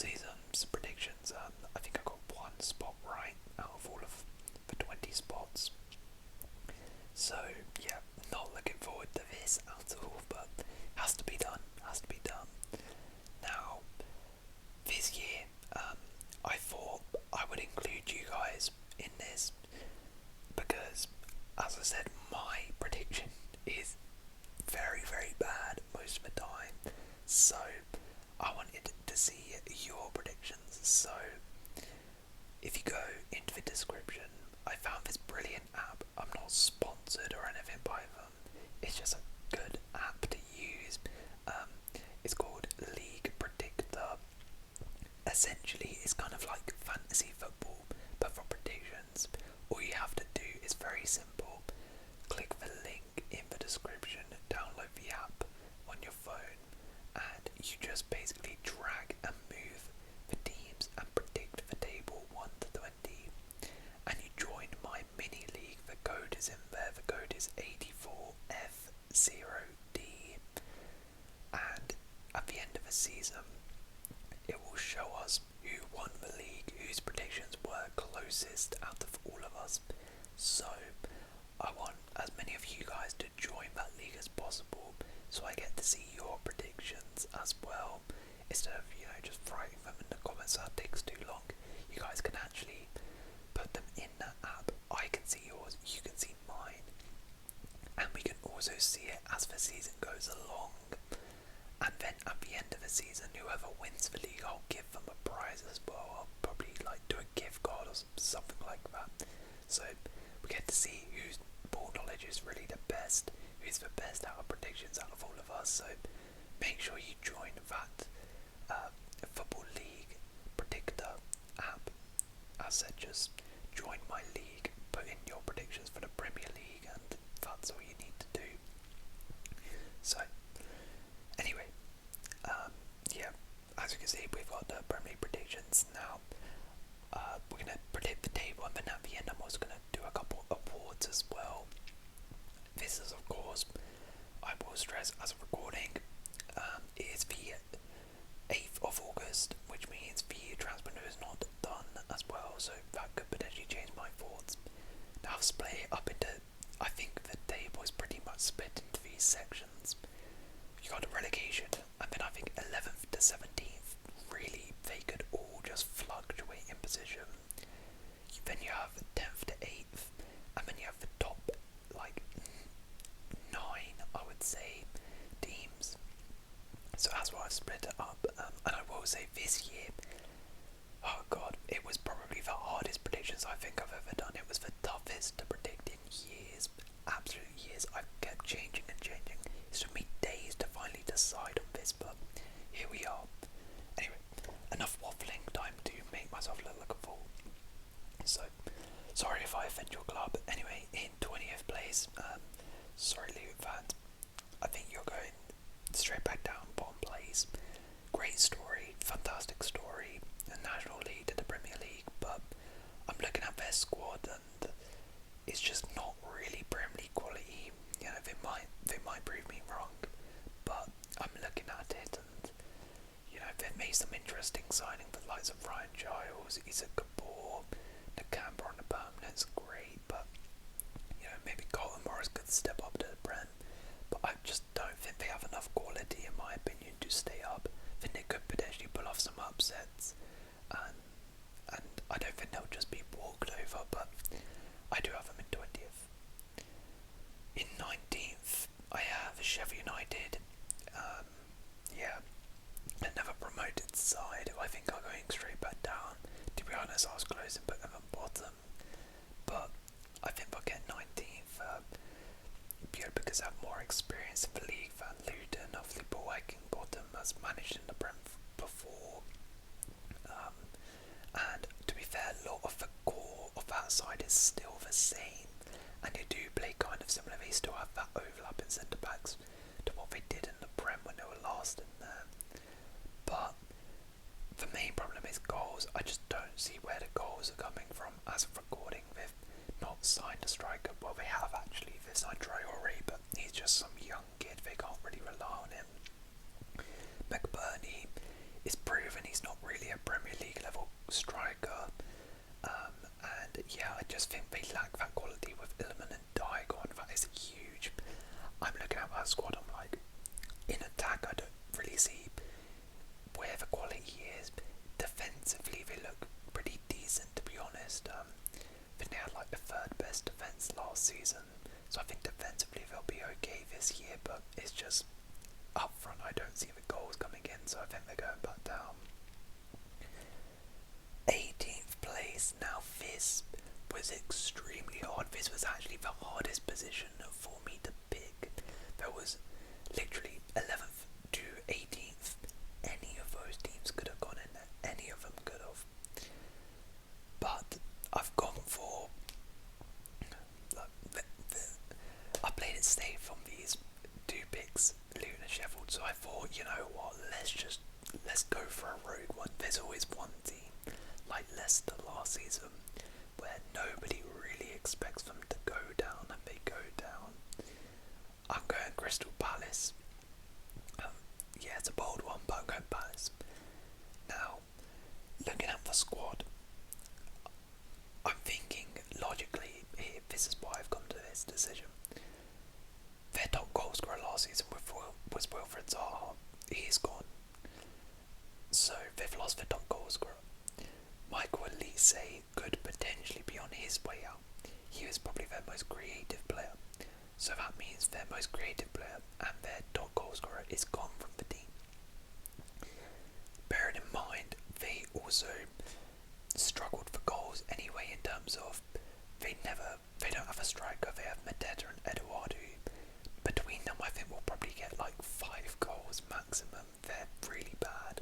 season's predictions, I think I got one spot right out of all of the 20 spots. So yeah, not looking forward to this at all, but has to be done. Has to be done. Now, this year, I thought I would include you guys in this because, as I said, my prediction is very, very bad most of the time. So I wanted to see your predictions. So if you go into the description, I found this brilliant app. I'm not sponsored or anything by them. It's just a good app to use. It's called League Predictor. Essentially, it's kind of like fantasy football, but for predictions. All you have to do is very simple. Click the link in the description, download the app on your phone, and you just basically drag and move the teams and predict the table 1 to 20. And you join my mini league. The code is in there. The code is 84F0D. And at the end of the season, it will show us who won the league, whose predictions were closest out of all of us. So I want as many of you guys to join that league as possible, so I get to see your predictions as well, instead of just writing them in the comments. That takes too long. You guys can actually put them in that app. I can see yours, you can see mine, and we can also see it as the season goes along. And then at the end of the season, whoever wins the league, I'll give them a prize as well. I'll probably do a gift card or something like that. So we get to see whose ball knowledge is really the best, who's the best out of predictions out of all of us. So make sure you join that Football League Predictor app. As I said, just join my league, put in your predictions for the Premier League, and that's all you need to do. So anyway, yeah, as you can see, we've got the Premier League predictions now. We're going to predict the table, and then at the end I'm also going to do a couple of awards as well. This is, of course, I will stress, as a recording, it is the 8th of August, which means the transfer window is not done as well, so that could potentially change my thoughts. Now I've split it up into, I think the table is pretty much split into these sections. You got a relegation, and then I think 11th to 17th, really, they could all just fluctuate in position. Then you have 10th to 8th, and then you have the top, 9, I would say, teams. So that's why I split it up, and I will say this year, oh god, it was probably the hardest predictions I think I've ever done. It was the toughest to predict in years, absolute years. I kept changing and changing. It took me days to finally decide on this, but here we are. Anyway, enough waffling, time to make myself look like a fool. So, sorry if I offend your club. Anyway, in 20th place, sorry League fans, I think you're going straight back down, bottom place. Great story, fantastic story, a national league to the Premier League, but I'm looking at their squad and it's just not really Premier League quality. They might prove me wrong, but I'm looking at it and they've made some interesting signings with the likes of Ryan Giles, Isaac Gabor, Nakamba on the permanent's great, but maybe Colton Morris could step up to the Prem, but I just don't think they have enough quality in my opinion to stay up. I think they could potentially pull off some upsets, and I don't think they'll just be walked over, but I do have them in 20th. In 19th, I have Sheffield United. Another promoted side who I think are going straight back down. To be honest, I was close and put them at bottom, but I think they'll get 19th, purely because they have more experience in the league than Luton. Obviously, Paul Heckingbottom has managed in the Prem before, and to be fair, a lot of the core of that side is still the same, and they do play kind of similar. They still have that overlap in centre backs to what they did in the Prem when they were last in there. But the main problem is goals. I just don't see where the goals are coming from. As of recording, they've not signed a striker. Well, they have actually. They signed Traore, but he's just some young kid. They can't really rely on him. McBurney is proven he's not really a Premier League level striker. And yeah, I just think they lack that quality with Ilman and Daigo, and that is huge. I'm looking at that squad, I'm like, in attack I don't really see where the quality is. Defensively they look pretty decent, to be honest. I think they had like the third best defence last season, so I think defensively they'll be okay this year, but it's just up front I don't see the goals coming in, so I think they're going back down. 18th place. Now this was extremely hard. This was actually the hardest position for me to pick. There was literally 11th to 18th. Any of those teams could have gone in there. Any of them could have. But I've gone for... I played it safe on these two picks, Luton and Sheffield, so I thought, you know what, let's go for a rogue one. There's always one team, like Leicester last season, where nobody really expects them to go down, and they go down. I'm going Crystal Palace. Yeah, it's a bold one, but I'm going Palace. Now, looking at the squad, I'm thinking logically, this is why I've come to this decision. Their top goal scorer last season was Wilfred Zaha. He's gone. So they've lost their top goal scorer. Michael Elise could potentially be on his way out. He was probably their most creative player. So that means their most creative player and their top goal scorer is gone from the team. Bearing in mind, they also struggled for goals anyway, in terms of they don't have a striker. They have Mateta and Eduardo. Between them, I think we'll probably get like 5 goals maximum. They're really bad.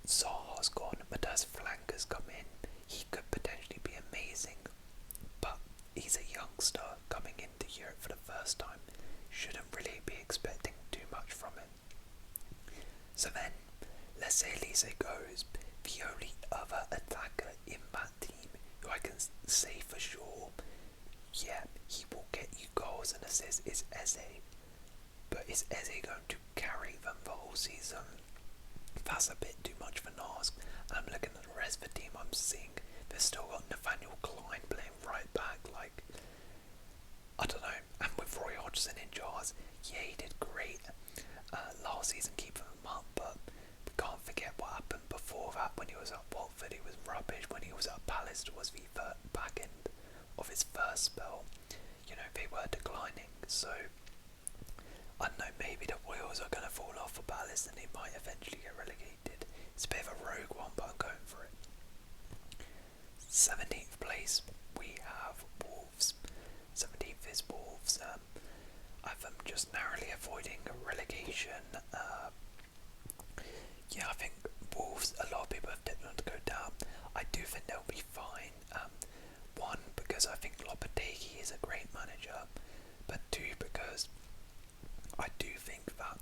Zaha's gone, Mateta's flankers come in. He could potentially be amazing, but he's a youngster coming into Europe for the first time. Shouldn't really be expecting too much from him. So then, let's say Elise goes. The only other attacker in that team who I can say for sure, yeah, he will get you goals and assists, is Eze. But is Eze going to carry them the whole season? That's a bit too much for Nask. And I'm looking at the rest of the team, I'm seeing they've still got Nathaniel Klein playing right back. Like, I don't know. And with Roy Hodgson in charge, yeah, he did great last season keeping them up, but we can't forget what happened before that. When he was at Watford, he was rubbish. When he was at Palace, it was the back end of his first spell. You know, they were declining, so I don't know, maybe the wheels are going to fall off for Palace and they might eventually get relegated. It's a bit of a rogue one, but I'm going for it. 17th place, we have Wolves. 17th is Wolves. I'm just narrowly avoiding relegation. Yeah, I think Wolves, a lot of people have tipped them to go down. I do think they'll be fine. One, because I think Lopetegui is a great manager, but two, because I do think that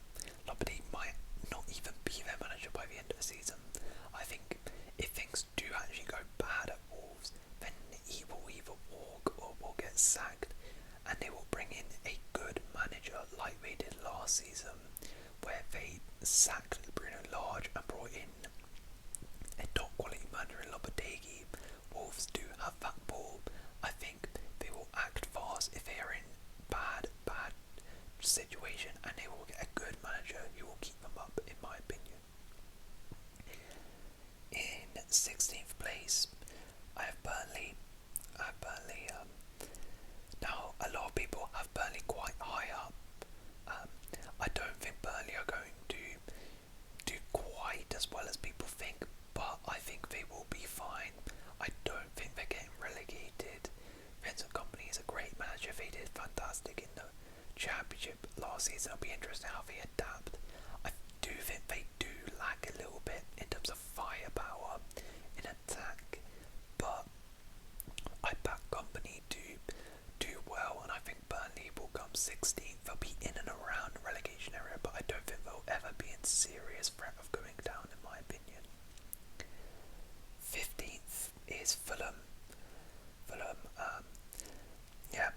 Lopetegui might not even be their manager by the end of the season. I think if things do actually go bad at Wolves, then he will either walk or will get sacked, and they will bring in a good manager like they did last season, where they sacked Bruno Lage and brought in a top quality manager in Lopetegui. Wolves do have that ball. I think they will act fast if they are in bad situation, and they will get a good manager who will keep them up, in my opinion. In 16th place, I have Burnley. Now, a lot of people have Burnley quite high up. I don't think Burnley are going to do quite as well as people think, but I think they will be fine. I don't think they're getting relegated. Vincent Kompany is a great manager. They did fantastic in the Championship last season. It'll be interesting how they adapt. I do think they do lack a little bit in terms of firepower in attack, but I back Kompany to do well, and I think Burnley will come 16th. They'll be in and around the relegation area, but I don't think they'll ever be in serious threat of going down, in my opinion. 15th is Fulham. Yeah,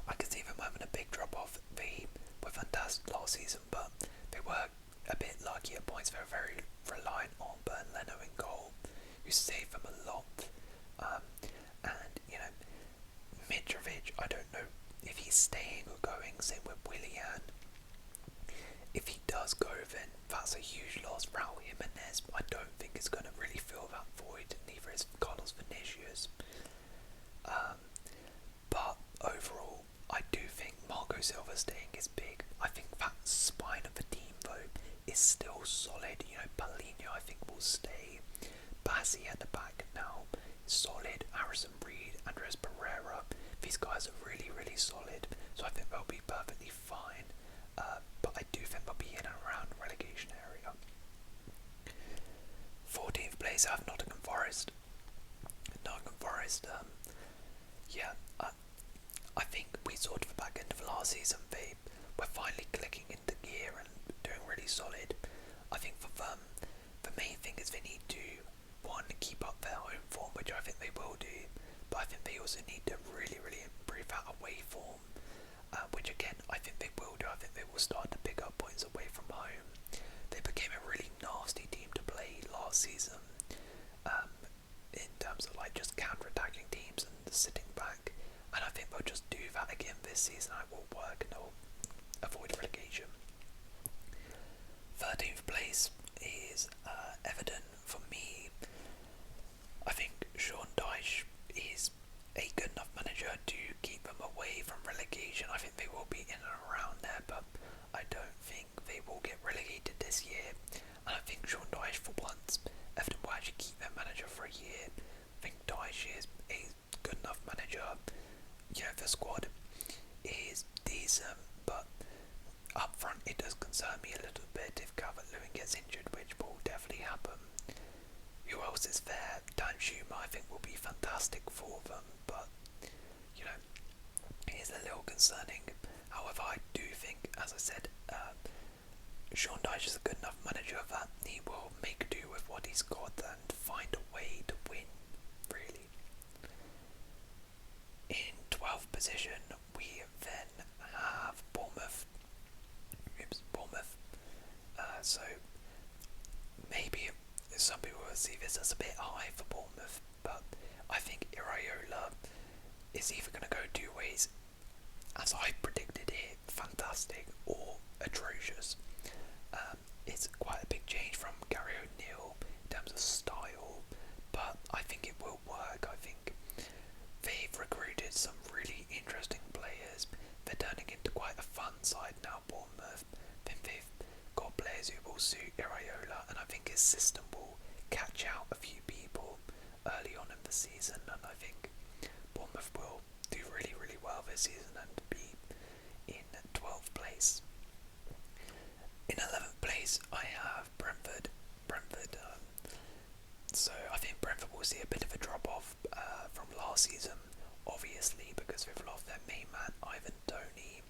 I can see them having a big drop off. They were fantastic last season, but they were a bit lucky at points. They were very reliant he's staying or going. Same with Willian. If he does go, then that's a huge loss. Raul Jimenez, I don't think is going to really fill that void, and neither is Carlos Vinicius. But overall, I do think Marco Silva staying is big. I think that spine of the team, though, is still solid. You know, Paulinho, I think, will stay. Bassi at the back now, solid. Harrison Reed, Andres Pereira, these guys are really, really solid. So I think they'll be perfectly fine. But I do think they'll be in and around the relegation area. 14th place, I have Nottingham Forest. Nottingham Forest, yeah, I think we saw at the back end of last season they were finally clicking into gear and doing really solid. I think for them, the main thing is they need to, one, keep up their home form, which I think they will do, but I think they also need to really, really improve that away form, which again, I think they will do. I think they will start to pick up points away from home. They became a really nasty team to play last season, in terms of like just counter-attacking teams and sitting back, and I think they'll just do that again this season. It will work and they'll avoid relegation. 13th place is Everton. For me, I think Sean Dyche is a good enough manager to keep them away from relegation. I think they will be in and around there, but I don't think they will get relegated this year. And I think Sean Dyche, for once, Everton will actually keep their manager for a year. I think Dyche is a good enough manager. You know, the squad is decent, but up front it does concern me a little bit if Calvert-Lewin gets injured, which will definitely happen. Who else is there? Dan Schumer, I think, will be fantastic for them, but, you know, it is a little concerning. However, I do think, as I said, Sean Dyche is a good enough manager that he will make do with what he's got and find a way to win, really. In 12th position, we then have Bournemouth. So maybe some people will see this as a bit high for Bournemouth, but I think Iraola is either going to go two ways, as I predicted it, fantastic, or atrocious. It's quite a big change from Gary O'Neill in terms of style, but I think it will work. I think they've recruited some really interesting players. They're turning into quite a fun side now, Bournemouth. I think they've got players who will suit Iraola, and I think his system will catch out a few people early on in the season, and I think Bournemouth will do really, really well this season and be in 12th place. In 11th place, I have Brentford. So I think Brentford will see a bit of a drop-off from last season, obviously, because they've lost their main man, Ivan Toney.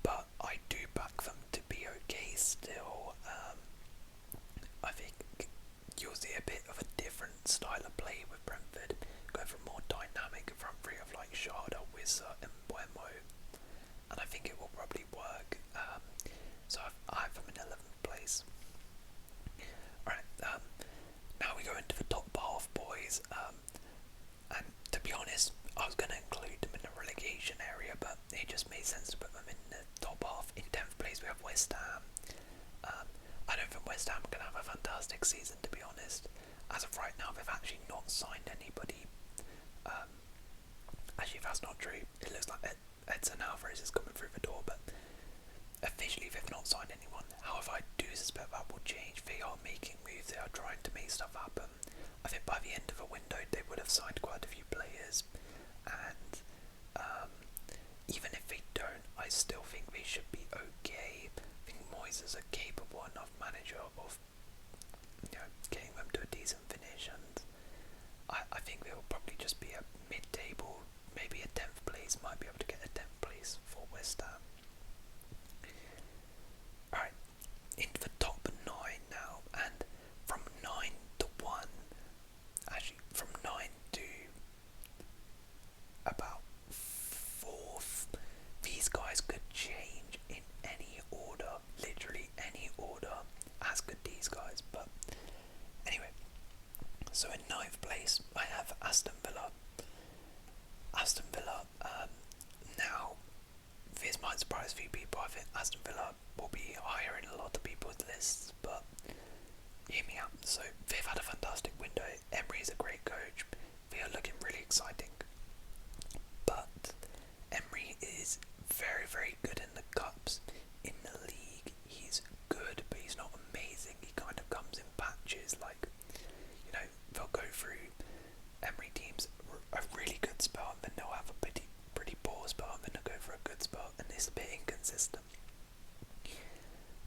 But I do back them to be okay still. I think you'll see a bit of a different style of play with Brentford, going for a more dynamic front three of like Sharda, Wissa and Buemo, and I think it will probably work. So I have them in 11th place. Alright, now we go into the top half, boys, and to be honest, I was going to include them in the relegation area, but it just made sense to put them in the top half. In 10th place we have West Ham. I don't think West Ham can have a fantastic season, to be honest. As of right now, they've actually not signed anybody. Actually, that's not true. It looks like Edson Alvarez is coming through the door, but officially they've not signed anyone. However, I do suspect that will change. They are making moves, they are trying to make stuff happen. I think by the end of the window they would have signed quite a few players, and even if they don't, I still think they should be okay. I think Moyes is a capable enough manager of, you know, getting them to a decent finish, and I think they will probably just be a mid-table, maybe a 10th place, might be able to get a 10th place for West Ham. Alright, into the top 9 now, and from 9 to 1, actually from 9 to about 4th, these guys could change in any order, literally any order, as could these guys, but anyway. So in 9th place, I have Aston Villa. Aston Villa, they'll have a pretty poor spell, and then they'll go for a good spell, and it's a bit inconsistent.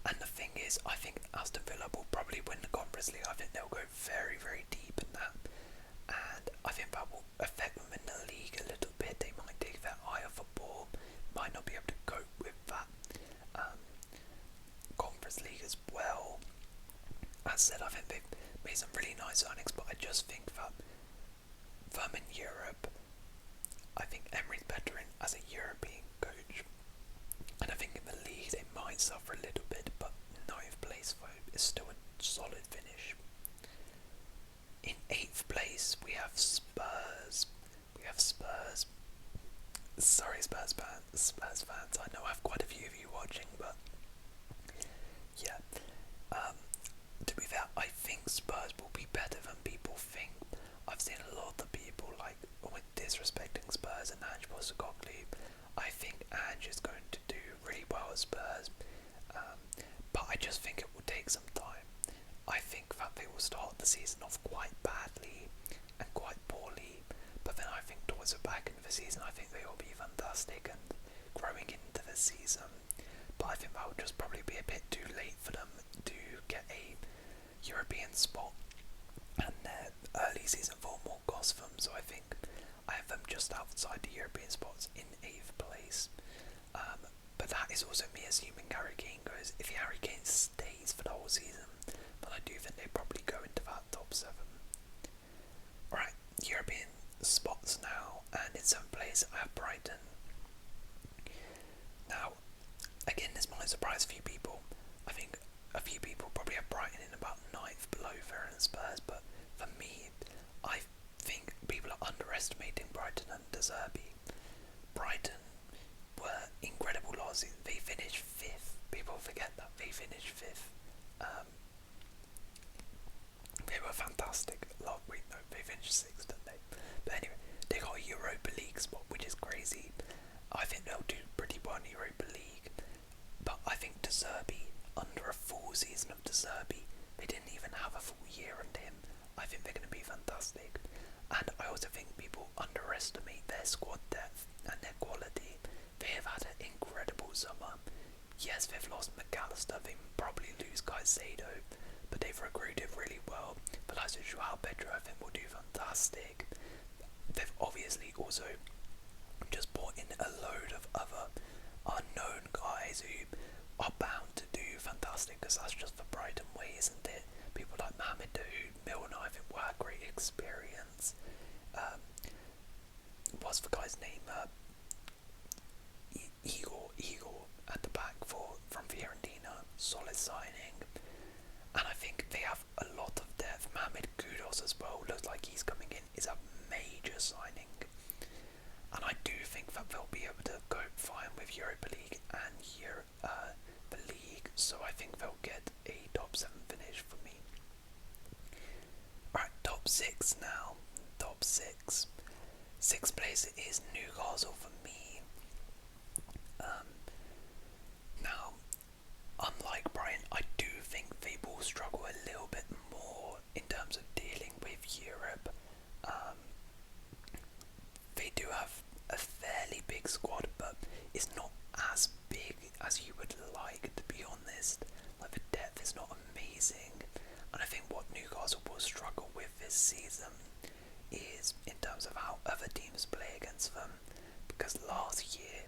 And the thing is, I think Aston Villa will probably win the Conference League. I think they'll go very, very deep in that, and I think that will affect them in the league a little bit. They might take their eye off football, might not be able to cope with that Conference League as well. As said, I think they've made some really nice signings, but I just think that them in Europe, I think Emery's better in as a European coach, and I think in the league they might suffer a little bit, but 9th place is still a solid finish. In 8th place we have Spurs. Sorry, Spurs fans. I know I have quite a few of you watching, but yeah. To be fair, I think Spurs will be better than people think. I've seen a lot of people with disrespecting Spurs and Ange Postecoglou. I think Ange is going to do really well at Spurs, but I just think it will take some time. I think that they will start the season off quite badly and quite poorly, but then I think towards the back end of the season, I think they will be fantastic and growing into the season. But I think that will just probably be a bit too late for them to get a European spot, and their early season form will cost them. So I think I have them just outside the European spots in 8th place. But that is also me assuming Harry Kane goes. If Harry Kane stays for the whole season, then I do think they probably go into that top 7. Right, European spots now, and in 7th place I have Brighton. Now, again, this might surprise a few people. I think a few people probably have Brighton in about 9th, below Villa and Spurs, but for me, I think people are underestimating Brighton and De Zerbi. Brighton were incredible last season. They finished 5th. People forget that they finished 5th. They were fantastic. Wait, no, they finished 6th, didn't they? But anyway, they got a Europa League spot, which is crazy. I think they'll do pretty well in the Europa League. But I think De Zerbi, under a full season of De Zerbi, they didn't even have a full year under him. I think they're going to be fantastic. And I also think people underestimate their squad depth and their quality. They have had an incredible summer. Yes, they've lost McAllister, they probably lose Caicedo, but they've recruited really well. The likes of Joao Pedro, I think, will do fantastic. They've obviously also just brought in a load of other unknown guys who are bound to do fantastic, because that's just the Brighton way, isn't it? People like Mohamed Dahoud, Milner, I think, were a great experience. What's the guy's name? Igor at the back from Fiorentina, solid signing. And I think they have a lot of depth. Mohamed Kudus as well, looks like he's coming in, is a major signing. And I do think that they'll be able to cope fine with Europa League and the league, so I think they'll get a top 7 finish for me. Alright, top 6 now. Top 6. 6th place is Newcastle for me. Now, unlike Brighton, I do think they will struggle a little bit more in terms of dealing with Europe. They do have a fairly big squad, but it's not as big as you would like, to be honest. Like, the depth is not amazing, and I think what Newcastle will struggle with this season is in terms of how other teams play against them, because last year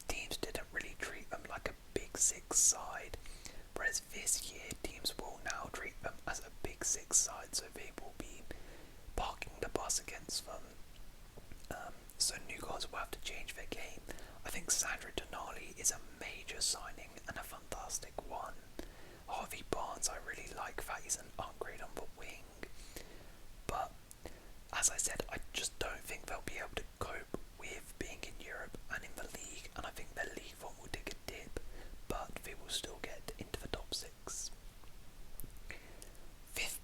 teams didn't really treat them like a big 6 side, whereas this year teams will now treat them as a big 6 side, so they will be parking the bus against them. So Newcastle will have to change their game. I think Sandro Tonali is a major signing and a fantastic one. Harvey Barnes, I really like that he's an upgrade on the wing, but as I said, I just don't think they'll be able to cope with being in Europe and in the league, and I think their league form will take a dip, but they will still get into the top 6. 5th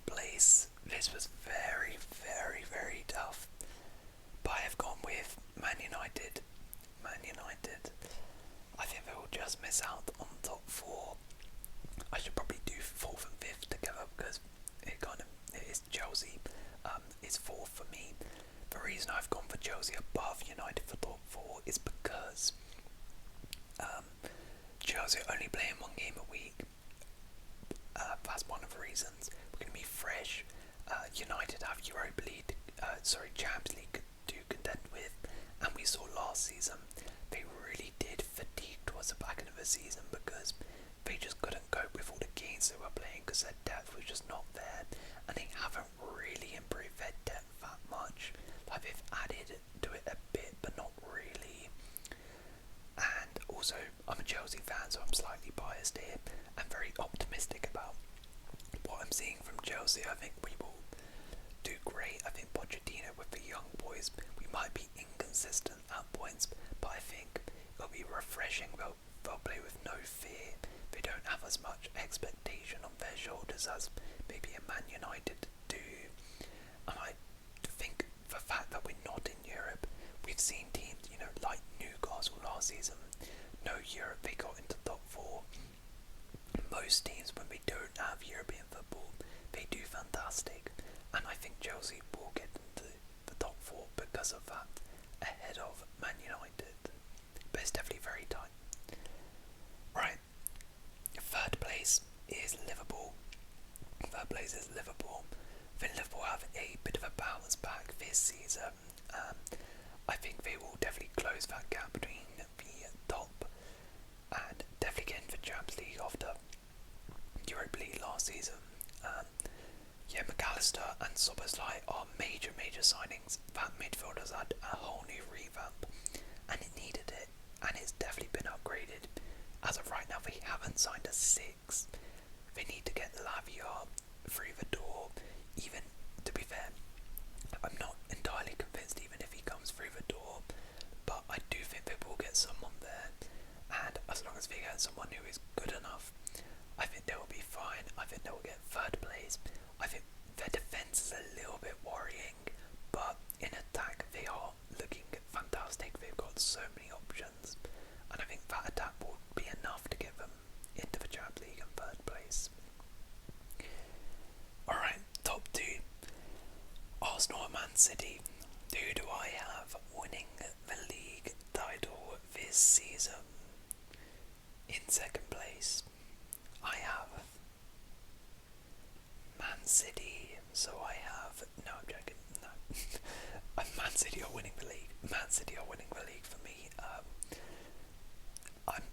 place. This was very, very, very tough, but I have gone with Man United. I think they will just miss out on top 4. I should probably do 4th and 5th together, because it is Chelsea. It's 4th for me. The reason I've gone for Chelsea above United for top four is because Chelsea are only playing one game a week. That's one of the reasons. We're going to be fresh. United have Champions League to contend with, and we saw last season they really did fatigue towards the back end of the season because they just couldn't cope with all the games they were playing because their depth was just not there, and they haven't really improved their depth that much. Like, they've added to it a bit, but not really. And also, I'm a Chelsea fan, so I'm slightly biased here. I'm very optimistic about what I'm seeing from Chelsea. I think we will do great. I think Pochettino with the young boys, we might be inconsistent at points, but I think it'll be refreshing. They'll play with no fear. They don't have as much expectation on their shoulders as maybe a Man United do. And I think the fact that we're not in Europe, we've seen teams, like Newcastle last season, no Europe, they got into top four. Most teams, when they don't have European football, they do fantastic, and I think Chelsea will get into the top four because of that, ahead of Man United. But it's definitely very tight. Right, third place is Liverpool. Then Liverpool have a bit of a bounce back this season. I think they will definitely close that gap between the top and definitely get into the Champions League after Europa League last season. McAllister and Szoboszlai are major signings. That midfielders had a whole new revamp, and it needed it, and it's definitely been upgraded. As of right now, they haven't signed a six. They need to get Lavia through the door. Even, to be fair, I'm not entirely convinced even if he comes through the door, but I do think they will get someone there, and as long as they get someone who is good enough, I think they will be fine. I think they will get third place. I think their defence is a little bit worrying, but in attack they are looking fantastic. They've got so many options, and I think that attack will be enough to get them into the Champions League in third place. Alright, top two. Arsenal and Man City. Who do I have winning the league title this season? In second place, I have Man City. So I have... No, I'm joking. No. Man City are winning the league. Man City are winning the league for me.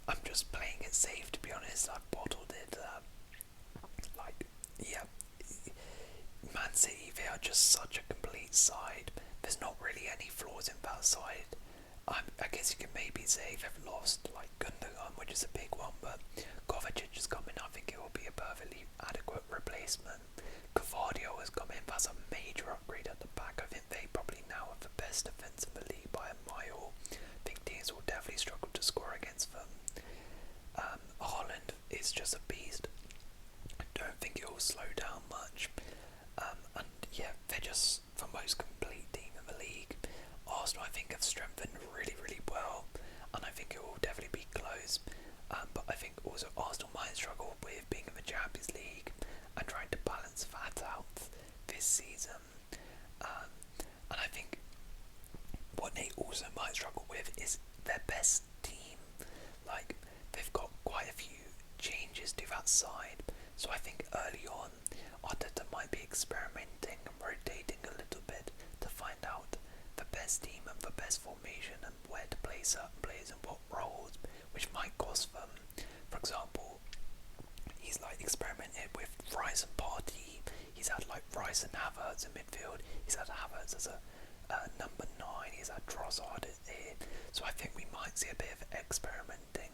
I'm just playing it safe, to be honest. I've bottled it. Man City, they are just such a complete side. There's not really any flaws in that side. I guess you can maybe say they've lost like Gundogan, which is a big one, but Kovacic has come in. I think it will be a perfectly adequate replacement. Cavadio has come in. That's a major upgrade at the back. I think they probably now have the best defence in the league by a mile. I think teams will definitely struggle to score against them. Haaland is just a beast. I don't think it will slow down much. They're just the most complete team in the league. Arsenal, I think, have strengthened really well, and I think it will definitely be close. But I think also Arsenal might struggle with being in the Champions League and trying to balance that out this season. And I think what they also might struggle with is their best team. Like, they've got quite a few changes to that side, so I think early on Arteta might be experimenting and rotating a little bit to find out the best team and the best formation and where to play certain players and what roles, which might cost them. For example, he's like experimented with Rice and Partey. He's had like Rice and Havertz in midfield. He's had Havertz as a number 9. He's had Trossard here. So I think we might see a bit of experimenting,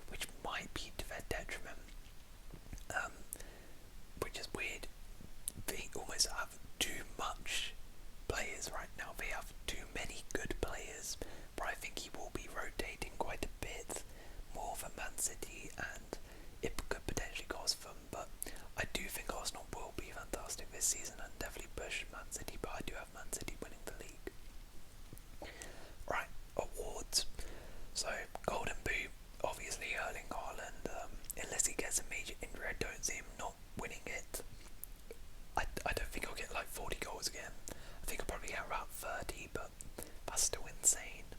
which might be to their detriment. Which is weird. They almost have too much players right now. They have too many good players, but I think he will be rotating quite a bit more for Man City, and it could potentially cost them. But I do think Arsenal will be fantastic this season and definitely push Man City, but I do have Man City winning the league. Right, awards. So, Golden Boot, obviously Erling Haaland, unless he gets a major injury, I don't see him not winning it. I don't think he'll get like 40 goals again. I think he'll probably get around 30, but That's still insane.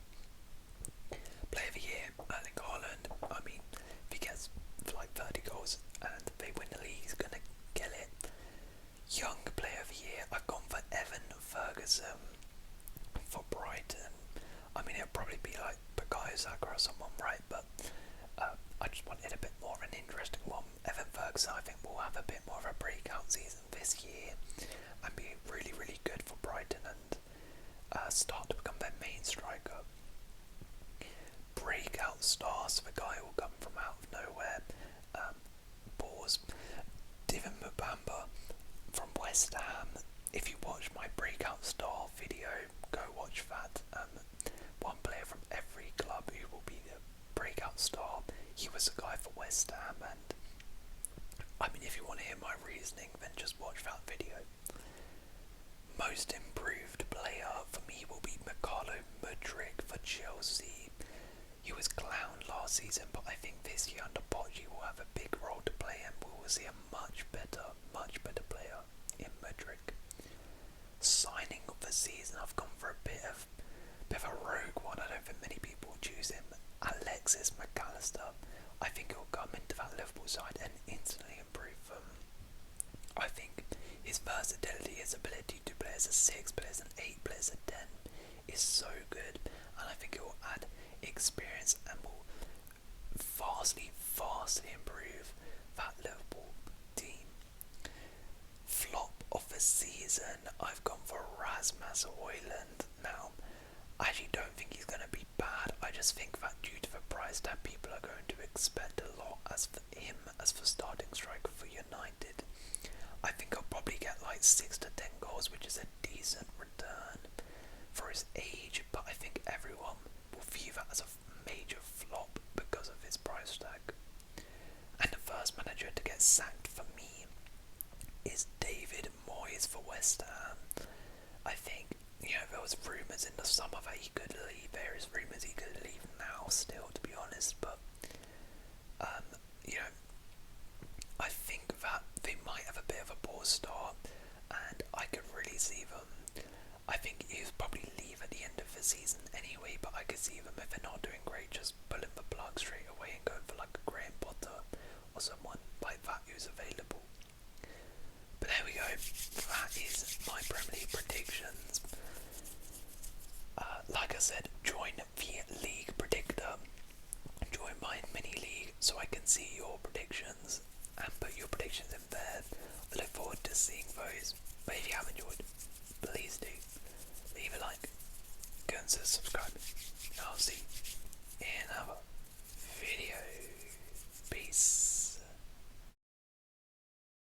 Player of the year, Erling Haaland. I mean, if he gets like 30 goals and they win the league, he's gonna kill it. Young player of the year, I've gone for Evan Ferguson for Brighton. I mean, it'll probably be like Bukayo Saka or someone, right? But I just wanted a bit more of an interesting one. Evan Ferguson, I think, will have a bit more of a breakout season this year and be really, really good for Brighton and start to become their main striker. Breakout stars, the guy will come from out of nowhere. Pause. Divin Mbamba from West Ham. If you watch my breakout star video, go watch that. One player from every club who will be the breakout star. He was the guy for West Ham, and I mean, if you want to hear my reasoning, then just watch that video. Most improved player for me will be Mikhailo Mudryk for Chelsea. He was clowned last season, but I think this year under Poch will have a big role to play, and we will see a much better player in Mudryk. Signing of the season, I've gone for a bit of a rogue one. I don't think many people will choose him. Alexis McAllister. I think he'll come into that Liverpool side and instantly improve them. I think his versatility, his ability to play as a 6, play as an 8, play as a 10 is so good, and I think it will add experience and will vastly improve that Liverpool team. Flop of the season, I've gone for Rasmus Højlund. Now, I actually don't think he's going to be bad. I just think that due to the price tag, people are going to expect a lot as for him as the starting striker for United. I think he'll probably get like 6 to 10 goals, which is a decent return for his age, but I think everyone will view that as a major flop because of his price tag. And the first manager to get sacked for me is David Moyes for West Ham. I think, there was rumours in the summer that he could leave. There is rumours he could leave now still, to be honest, but I think that they might have a bit of a poor start, and I could really see them. I think he'll probably leave at the end of the season anyway, but I could see them, if they're not doing great, just pulling the plug straight away and going for like a Graham Potter or someone like that who's available. But there we go. That is my Premier League predictions. Like I said, join the League Predictor. Join my mini league so I can see your predictions and put your predictions in there. I look forward to seeing those. But if you have enjoyed, please do leave a like, go and subscribe.